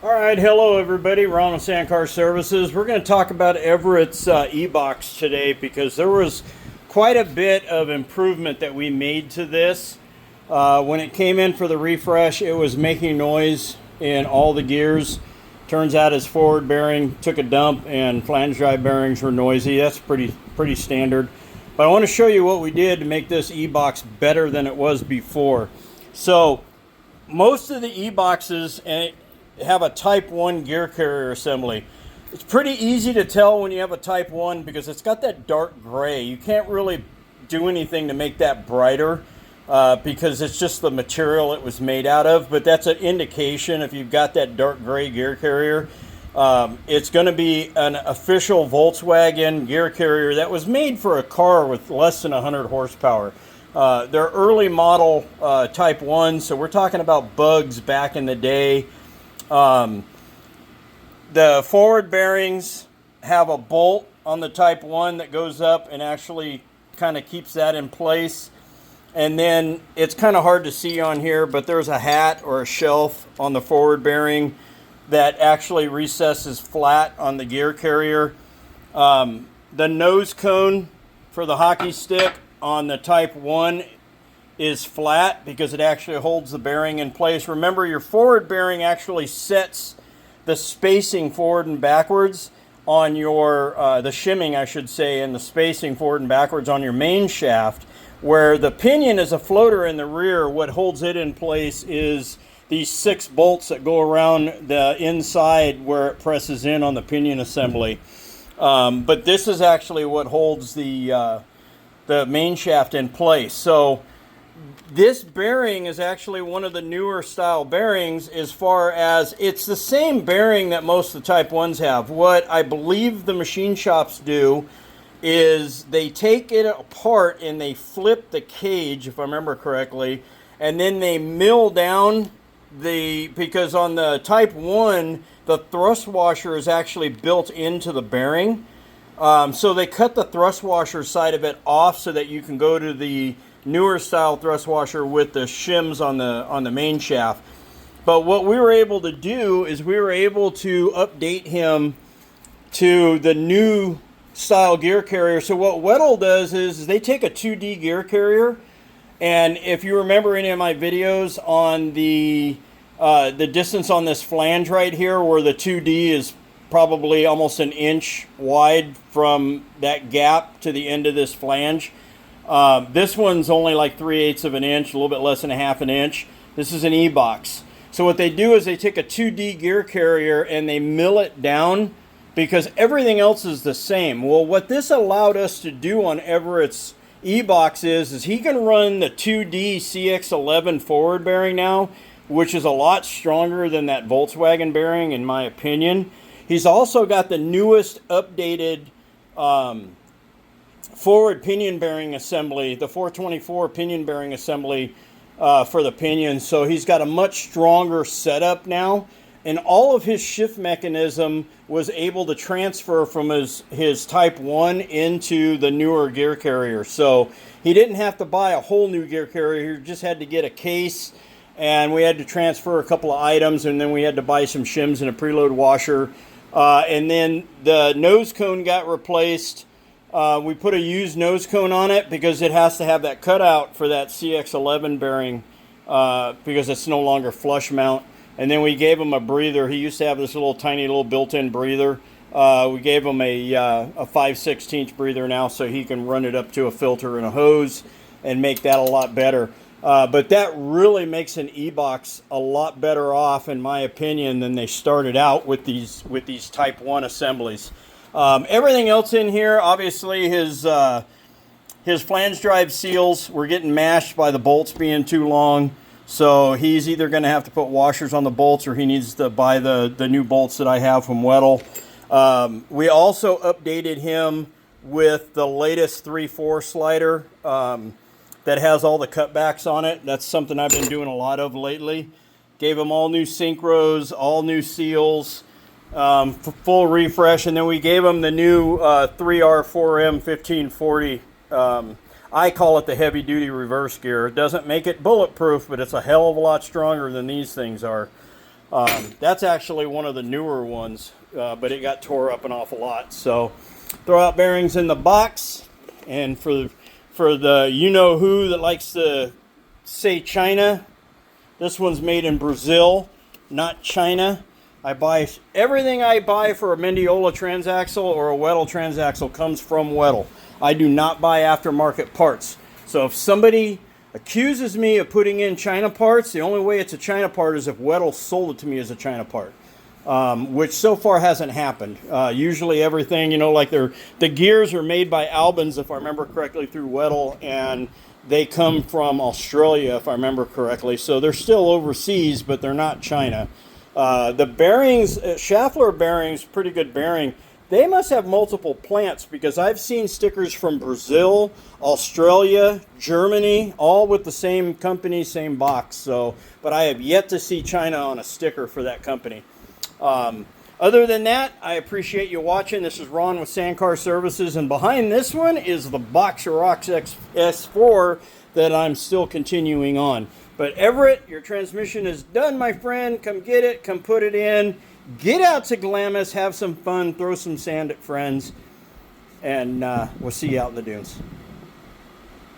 All right, hello everybody. Ron with Sandcar Services. We're going to talk about Everett's EBox today because there was quite a bit of improvement that we made to this. When it came in for the refresh, it was making noise in all the gears. Turns out his forward bearing took a dump and flange drive bearings were noisy. That's pretty standard. But I want to show you what we did to make this EBox better than it was before. So most of the EBoxes have a Type 1 gear carrier assembly. It's pretty easy to tell when you have a Type 1 because it's got that dark gray. You can't really do anything to make that brighter because it's just the material it was made out of. But that's an indication if you've got that dark gray gear carrier. It's going to be an official Volkswagen gear carrier that was made for a car with less than 100 horsepower. They're early model Type 1, so we're talking about bugs back in the day. The forward bearings have a bolt on the Type 1 that goes up and actually kind of keeps that in place. And then it's kind of hard to see on here, but there's a hat or a shelf on the forward bearing that actually recesses flat on the gear carrier. The nose cone for the hockey stick on the Type 1 is flat because it actually holds the bearing in place. Remember, your forward bearing actually sets the spacing forward and backwards on your, the shimming I should say, and the spacing forward and backwards on your main shaft. Where the pinion is a floater in the rear, what holds it in place is these 6 bolts that go around the inside where it presses in on the pinion assembly. But this is actually what holds the main shaft in place. So this bearing is actually one of the newer style bearings as far as it's the same bearing that most of the Type 1s have. What I believe the machine shops do is they take it apart and they flip the cage, if I remember correctly, and then they mill down because on the Type 1, the thrust washer is actually built into the bearing. So they cut the thrust washer side of it off so that you can go to the newer style thrust washer with the shims on the main shaft. But what we were able to do is we were able to update him to the new style gear carrier. So what Weddle does is they take a 2D gear carrier, and if you remember any of my videos on the distance on this flange right here, where the 2D is probably almost an inch wide from that gap to the end of this flange. This one's only like 3/8 of an inch, a little bit less than a half an inch. This is an EBox. So what they do is they take a 2D gear carrier and they mill it down because everything else is the same. Well, what this allowed us to do on Everett's EBox is he can run the 2D CX11 forward bearing now, which is a lot stronger than that Volkswagen bearing in my opinion. He's also got the newest updated forward pinion bearing assembly, the 424 pinion bearing assembly for the pinion. So he's got a much stronger setup now. And all of his shift mechanism was able to transfer from his Type 1 into the newer gear carrier. So he didn't have to buy a whole new gear carrier. He just had to get a case, and we had to transfer a couple of items, and then we had to buy some shims and a preload washer. And then the nose cone got replaced. We put a used nose cone on it because it has to have that cutout for that CX11 bearing because it's no longer flush mount. And then we gave him a breather. He used to have this tiny little built-in breather. We gave him a 5/16 breather now so he can run it up to a filter and a hose and make that a lot better. But that really makes an EBox a lot better off, in my opinion, than they started out with these Type 1 assemblies. Everything else in here, obviously his flange drive seals were getting mashed by the bolts being too long. So he's either going to have to put washers on the bolts or he needs to buy the new bolts that I have from Weddle. We also updated him with the latest 3/4 slider that has all the cutbacks on it. That's something I've been doing a lot of lately. Gave him all new synchros, all new seals, full refresh, and then we gave him the new 3R4M 1540 I call it the heavy duty reverse gear. It doesn't make it bulletproof, but it's a hell of a lot stronger than these things are. That's actually one of the newer ones, but it got tore up an awful lot. So throw out bearings in the box. And for the you-know-who that likes to say China, this one's made in Brazil, not China. Everything I buy for a Mendeola transaxle or a Weddell transaxle comes from Weddell. I do not buy aftermarket parts. So if somebody accuses me of putting in China parts, the only way it's a China part is if Weddell sold it to me as a China part, which so far hasn't happened. Usually everything, you know, like the gears are made by Albans, if I remember correctly, through Weddell, and they come from Australia, if I remember correctly. So they're still overseas, but they're not China. The bearings, Schaeffler bearings, pretty good bearing. They must have multiple plants because I've seen stickers from Brazil, Australia, Germany, all with the same company, same box. So, but I have yet to see China on a sticker for that company. Other than that, I appreciate you watching. This is Ron with Sandcar Services, and behind this one is the Boxer Rocks S4 that I'm still continuing on. But Everett, your transmission is done, my friend. Come get it, come put it in. Get out to Glamis, have some fun, throw some sand at friends, and we'll see you out in the dunes.